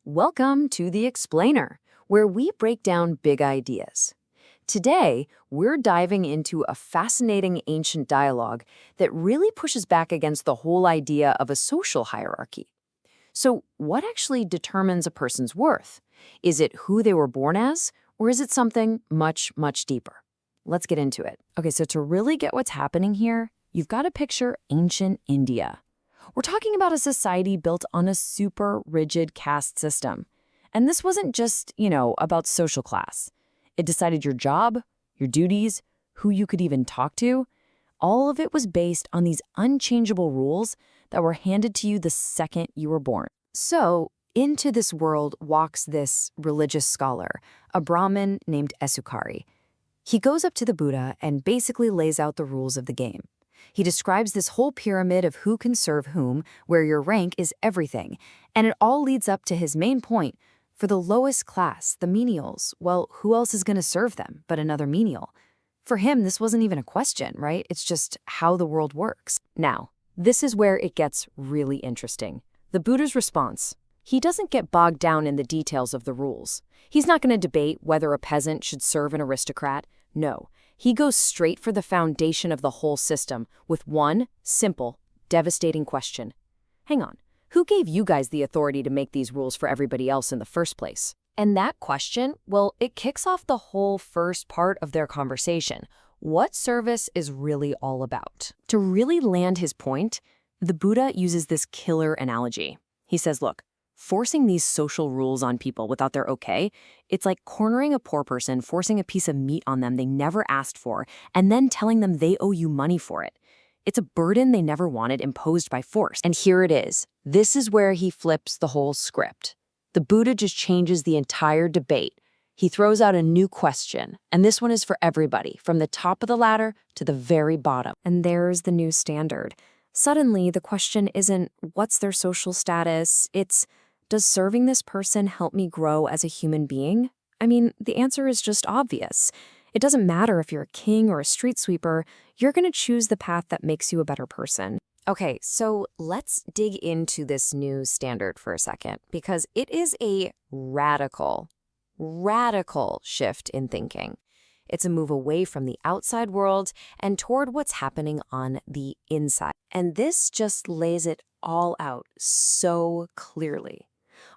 Welcome to The Explainer, where we break down big ideas. Today, we're diving into a fascinating ancient dialogue that really pushes back against the whole idea of a social hierarchy. So, what actually determines a person's worth? Is it who they were born as, or is it something much, much deeper? Let's get into it. Okay, so to really get what's happening here, you've got to picture ancient India. We're talking about a society built on a super rigid caste system. And this wasn't just, about social class. It decided your job, your duties, who you could even talk to. All of it was based on these unchangeable rules that were handed to you the second you were born. So, into this world walks this religious scholar, a Brahmin named Esukari. He goes up to the Buddha and basically lays out the rules of the game. He describes this whole pyramid of who can serve whom, where your rank is everything, and it all leads up to his main point. For the lowest class, the menials, well, who else is going to serve them but another menial? For him, this wasn't even a question, right? It's just how the world works. Now, this is where it gets really interesting. The Buddha's response. He doesn't get bogged down in the details of the rules. He's not going to debate whether a peasant should serve an aristocrat. No. He goes straight for the foundation of the whole system with one simple, devastating question. Hang on, who gave you guys the authority to make these rules for everybody else in the first place? And that question, well, it kicks off the whole first part of their conversation. What service is really all about? To really land his point, the Buddha uses this killer analogy. He says, look, forcing these social rules on people without their okay, it's like cornering a poor person, forcing a piece of meat on them they never asked for, and then telling them they owe you money for it. It's a burden they never wanted imposed by force. And here it is. This is where he flips the whole script. The Buddha just changes the entire debate. He throws out a new question, and this one is for everybody, from the top of the ladder to the very bottom. And there's the new standard. Suddenly, the question isn't, what's their social status? It's, does serving this person help me grow as a human being? I mean, the answer is just obvious. It doesn't matter if you're a king or a street sweeper, you're going to choose the path that makes you a better person. Okay, so let's dig into this new standard for a second, because it is a radical shift in thinking. It's a move away from the outside world and toward what's happening on the inside. And this just lays it all out so clearly.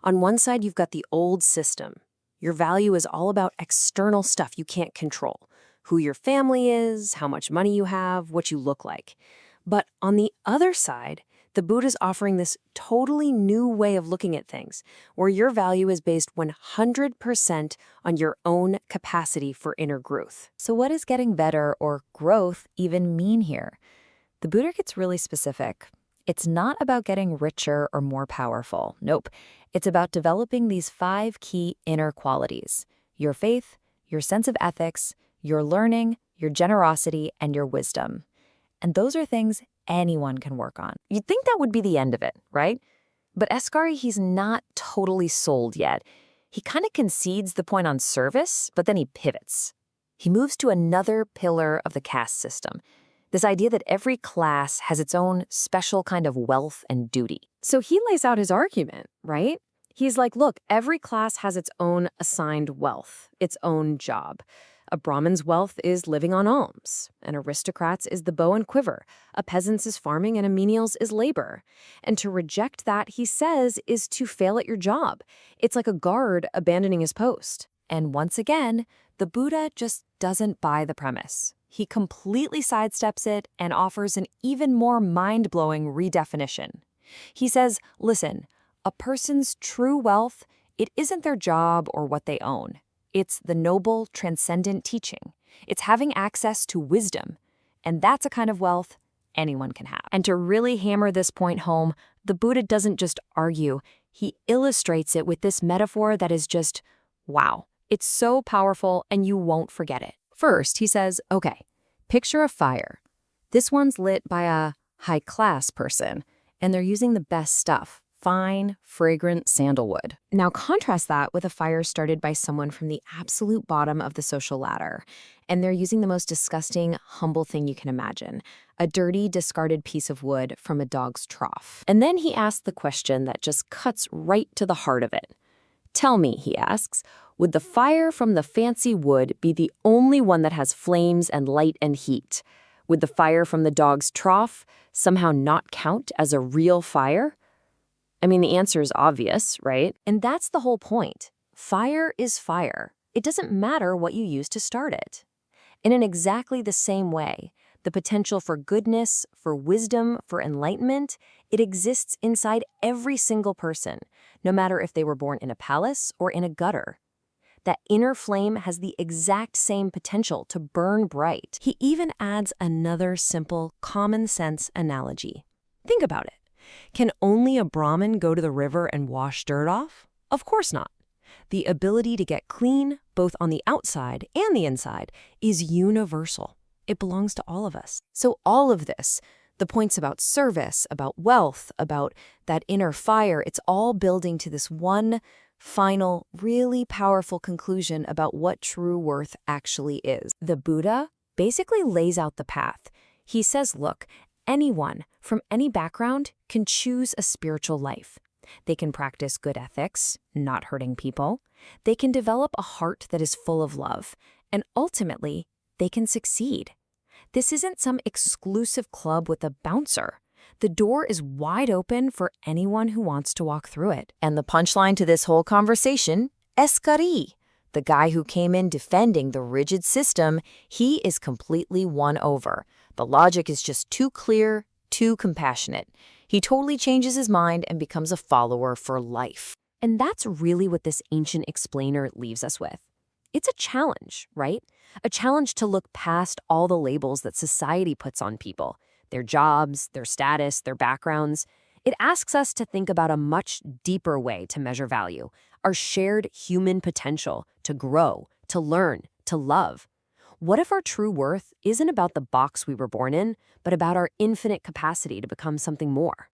On one side, you've got the old system. Your value is all about external stuff you can't control. Who your family is, how much money you have, what you look like. But on the other side, the Buddha's offering this totally new way of looking at things, where your value is based 100% on your own capacity for inner growth. So what does getting better or growth even mean here? The Buddha gets really specific. It's not about getting richer or more powerful. Nope. It's about developing these 5 key inner qualities: your faith, your sense of ethics, your learning, your generosity, and your wisdom. And those are things anyone can work on. You'd think that would be the end of it, right? But Esukari, he's not totally sold yet. He kind of concedes the point on service, but then he pivots. He moves to another pillar of the caste system. This idea that every class has its own special kind of wealth and duty. So he lays out his argument, right? He's like, look, every class has its own assigned wealth, its own job. A Brahmin's wealth is living on alms. An aristocrat's is the bow and quiver. A peasant's is farming, and a menial's is labor. And to reject that, he says, is to fail at your job. It's like a guard abandoning his post. And once again, the Buddha just doesn't buy the premise. He completely sidesteps it and offers an even more mind-blowing redefinition. He says, listen, a person's true wealth, it isn't their job or what they own. It's the noble, transcendent teaching. It's having access to wisdom. And that's a kind of wealth anyone can have. And to really hammer this point home, the Buddha doesn't just argue. He illustrates it with this metaphor that is just, wow. It's so powerful and you won't forget it. First, he says, okay, picture a fire. This one's lit by a high-class person, and they're using the best stuff. Fine, fragrant sandalwood. Now contrast that with a fire started by someone from the absolute bottom of the social ladder, and they're using the most disgusting, humble thing you can imagine, a dirty, discarded piece of wood from a dog's trough. And then he asks the question that just cuts right to the heart of it. Tell me, he asks, would the fire from the fancy wood be the only one that has flames and light and heat? Would the fire from the dog's trough somehow not count as a real fire? I mean, the answer is obvious, right? And that's the whole point. Fire is fire. It doesn't matter what you use to start it. And in exactly the same way, the potential for goodness, for wisdom, for enlightenment, it exists inside every single person, no matter if they were born in a palace or in a gutter. That inner flame has the exact same potential to burn bright. He even adds another simple, common sense analogy. Think about it. Can only a Brahmin go to the river and wash dirt off? Of course not. The ability to get clean, both on the outside and the inside, is universal. It belongs to all of us. So all of this, the points about service, about wealth, about that inner fire, it's all building to this one final, really powerful conclusion about what true worth actually is. The Buddha basically lays out the path. He says, look, anyone from any background can choose a spiritual life. They can practice good ethics, not hurting people. They can develop a heart that is full of love. And ultimately, they can succeed. This isn't some exclusive club with a bouncer. The door is wide open for anyone who wants to walk through it. And the punchline to this whole conversation, Eskari, the guy who came in defending the rigid system, he is completely won over. The logic is just too clear, too compassionate. He totally changes his mind and becomes a follower for life. And that's really what this ancient explainer leaves us with. It's a challenge, right? A challenge to look past all the labels that society puts on people, their jobs, their status, their backgrounds. It asks us to think about a much deeper way to measure value, our shared human potential to grow, to learn, to love. What if our true worth isn't about the box we were born in, but about our infinite capacity to become something more?